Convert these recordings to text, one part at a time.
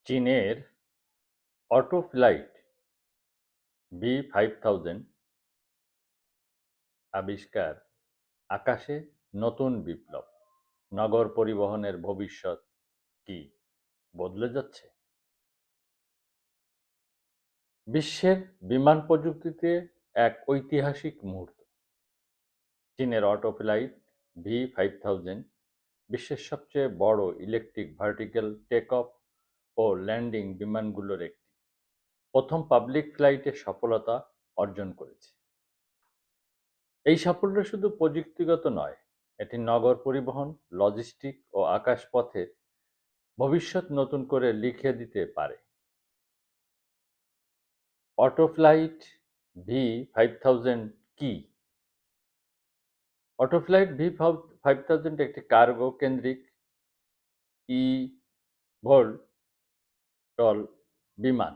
চীনের auto flight V5000 আবিষ্কার আকাশে নতুন বিপ্লব। নগর পরিবহনের ভবিষ্যৎ কি বদলে যাচ্ছে? বিশ্বের বিমান প্রযুক্তিতে এক ঐতিহাসিক মুহূর্ত। চীনের অটো ফ্লাইট V5000 বিশ্বের সবচেয়ে বড় ইলেকট্রিক ভার্টিক্যাল টেক অফ ও ল্যান্ডিং বিমানগুলোর একটি। প্রথম পাবলিক ফ্লাইটে সফলতা অর্জন করেছে। এই সাফল্য শুধু প্রযুক্তিগত নয়, এটি নগর পরিবহন, লজিস্টিক ও আকাশপথের ভবিষ্যৎ নতুন করে লিখে দিতে পারে। অটো ফ্লাইট V5000 কি? অটো ফ্লাইট V5000 একটি কার্গো কেন্দ্রিক ইভোলটল বিমান,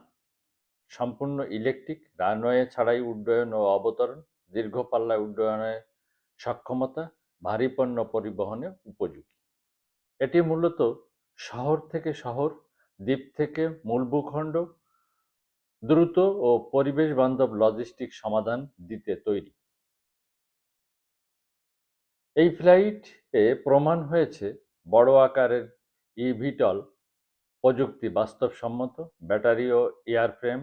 সম্পূর্ণ ইলেকট্রিক, রানওয়ে ছাড়াই উড্ডয়ন ও অবতরণ, দীর্ঘ পাল্লায় উড্ডয়নের সক্ষমতা, ভারী পণ্য পরিবহনে উপযোগী। এটি মূলত শহর থেকে শহর, দ্বীপ থেকে মূল ভূখণ্ড দ্রুত ও পরিবেশ বান্ধব লজিস্টিক সমাধান দিতে তৈরি। এই ফ্লাইটে প্রমাণ হয়েছে বড় আকারের ইভিটল প্রযুক্তি বাস্তবসম্মত, ব্যাটারি ও এয়ারফ্রেম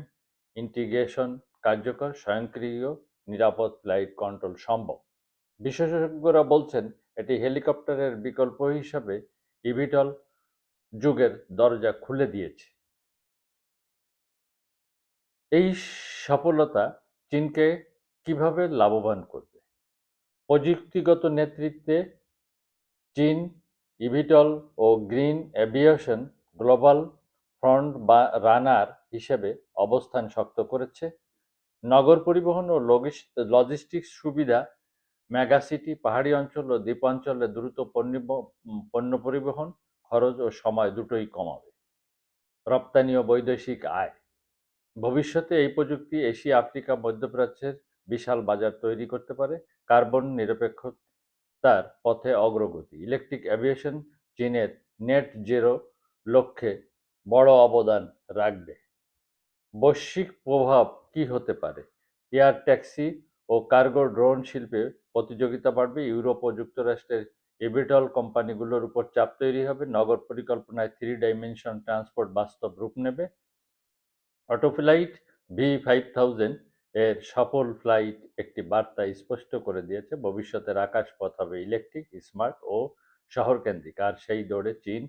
ইন্টিগ্রেশন কার্যকর, স্বয়ংক্রিয় নিরাপদ ফ্লাইট কন্ট্রোল সম্ভব। বিশেষজ্ঞরা বলছেন এটি হেলিকপ্টারের বিকল্প হিসাবে ইভিটল যুগের দরজা খুলে দিয়েছে। এই সফলতা চীনকে কিভাবে লাভবান করবে? প্রযুক্তিগত নেতৃত্বে চীন ইভিটল ও green aviation global front runner হিসেবে অবস্থান শক্ত করেছে। নগর পরিবহন ও লজিস্টিক্স সুবিধা, মেগাসিটি, পাহাড়ি অঞ্চল ও দ্বীপাঞ্চলে দ্রুত পণ্য পরিবহন খরচ ও সময় দুটোই কমাবে। রপ্তানি ও বৈদেশিক আয়, ভবিষ্যতে এই প্রযুক্তি এশিয়া, আফ্রিকা, মধ্যপ্রাচ্যের বিশাল বাজার তৈরি করতে পারে। কার্বন নিরপেক্ষতার পথে অগ্রগতি, ইলেকট্রিক এভিয়েশন চীনের নেট জিরো লক্ষ্যে বড় অবদান রাখবে। বৈশ্বিক প্রভাব কি হতে পারে? এয়ার ট্যাক্সি ও কার্গো ড্রোন শিল্পে প্রতিযোগিতা বাড়বে। ইউরোপ ও যুক্তরাষ্ট্রের ইভিটল কোম্পানিগুলোর উপর চাপ তৈরি হবে। নগর পরিকল্পনায় 3 ডাইমেনশন ট্রান্সপোর্ট বাস্তব রূপ নেবে। অটো ফ্লাইট V5000 এর সফল ফ্লাইট একটি বার্তা স্পষ্ট করে দিয়েছে, ভবিষ্যতের আকাশপথ হবে ইলেকট্রিক, স্মার্ট ও শহরকেন্দ্রিক। আর সেই দৌড়ে চীন